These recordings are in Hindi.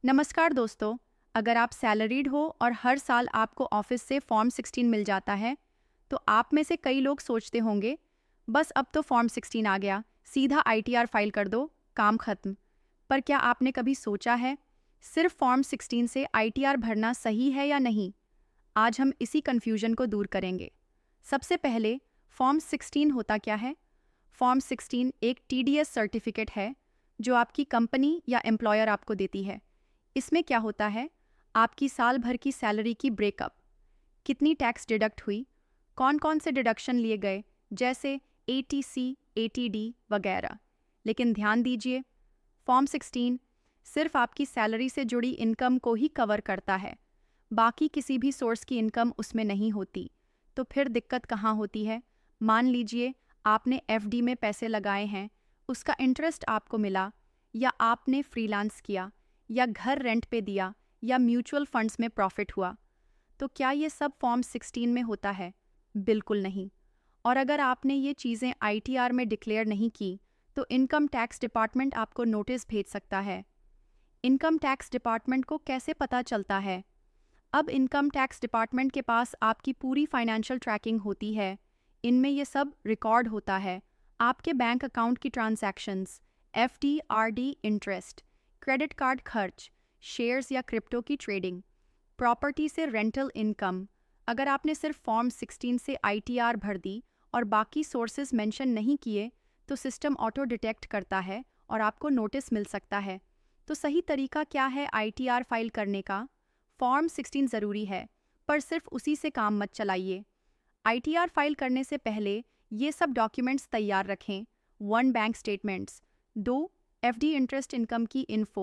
नमस्कार दोस्तों। अगर आप सैलरीड हो और हर साल आपको ऑफिस से फॉर्म 16 मिल जाता है, तो आप में से कई लोग सोचते होंगे, बस अब तो फॉर्म 16 आ गया, सीधा आईटीआर फाइल कर दो, काम खत्म। पर क्या आपने कभी सोचा है, सिर्फ फॉर्म 16 से आईटीआर भरना सही है या नहीं? आज हम इसी कन्फ्यूजन को दूर करेंगे। सबसे पहले, फॉर्म 16 होता क्या है? फॉर्म 16 एक टीडीएस सर्टिफिकेट है, जो आपकी कंपनी या एम्प्लॉयर आपको देती है। इसमें क्या होता है? आपकी साल भर की सैलरी की ब्रेकअप, कितनी टैक्स डिडक्ट हुई, कौन कौन से डिडक्शन लिए गए, जैसे एटीसी, एटीडी वगैरह। लेकिन ध्यान दीजिए, फॉर्म 16 सिर्फ आपकी सैलरी से जुड़ी इनकम को ही कवर करता है, बाकी किसी भी सोर्स की इनकम उसमें नहीं होती। तो फिर दिक्कत कहाँ होती है? मान लीजिए आपने एफडी में पैसे लगाए हैं, उसका इंटरेस्ट आपको मिला, या आपने फ्रीलांस किया, या घर रेंट पे दिया, या म्यूचुअल फंड्स में प्रॉफिट हुआ। तो क्या ये सब फॉर्म 16 में होता है? बिल्कुल नहीं। और अगर आपने ये चीज़ें आईटीआर में डिक्लेयर नहीं की, तो इनकम टैक्स डिपार्टमेंट आपको नोटिस भेज सकता है। इनकम टैक्स डिपार्टमेंट को कैसे पता चलता है? अब इनकम टैक्स डिपार्टमेंट के पास आपकी पूरी फाइनेंशियल ट्रैकिंग होती है। इनमें ये सब रिकॉर्ड होता है, आपके बैंक अकाउंट की transactions, FD, RD interest, credit card खर्च, शेयर्स या क्रिप्टो की ट्रेडिंग, प्रॉपर्टी से रेंटल इनकम। अगर आपने सिर्फ फॉर्म 16 से आईटीआर भर दी और बाकी सोर्सेज मेंशन नहीं किए, तो सिस्टम ऑटो डिटेक्ट करता है और आपको नोटिस मिल सकता है। तो सही तरीका क्या है आईटीआर फाइल करने का? फॉर्म 16 ज़रूरी है, पर सिर्फ उसी से काम मत चलाइए। आईटीआर फाइल करने से पहले ये सब डॉक्यूमेंट्स तैयार रखें। 1 bank statements, 2 FD interest income की इन्फो,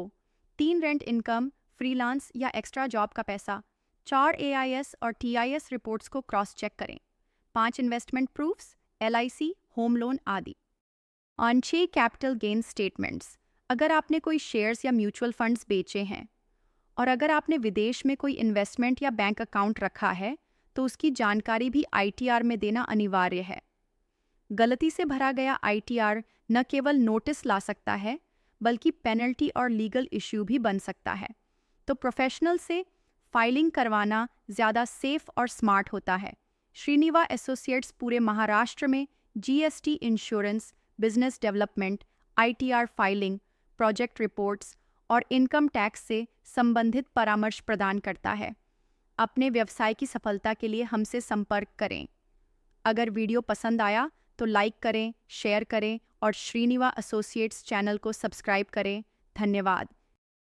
3 रेंट इनकम, फ्रीलांस या एक्स्ट्रा जॉब का पैसा, 4 एआईएस और टीआईएस रिपोर्ट्स को क्रॉस चेक करें, 5 investment proofs, LIC, home loan आदि। और 6 कैपिटल गेन स्टेटमेंट्स, अगर आपने कोई शेयर्स या म्यूचुअल फंड्स बेचे हैं। और अगर आपने विदेश में कोई इन्वेस्टमेंट या बैंक अकाउंट रखा है, तो उसकी जानकारी भी आईटीआर में देना अनिवार्य है। गलती से भरा गया आईटीआर न केवल नोटिस ला सकता है, बल्कि पेनल्टी और लीगल इश्यू भी बन सकता है। तो प्रोफेशनल से फाइलिंग करवाना ज़्यादा सेफ और स्मार्ट होता है। श्रीनिवा एसोसिएट्स पूरे महाराष्ट्र में GST, insurance, business development, ITR filing, project reports और इनकम टैक्स से संबंधित परामर्श प्रदान करता है। अपने व्यवसाय की सफलता के लिए हमसे संपर्क करें। अगर वीडियो पसंद आया तो लाइक करें, शेयर करें और श्रीनिवा एसोसिएट्स चैनल को सब्सक्राइब करें। धन्यवाद।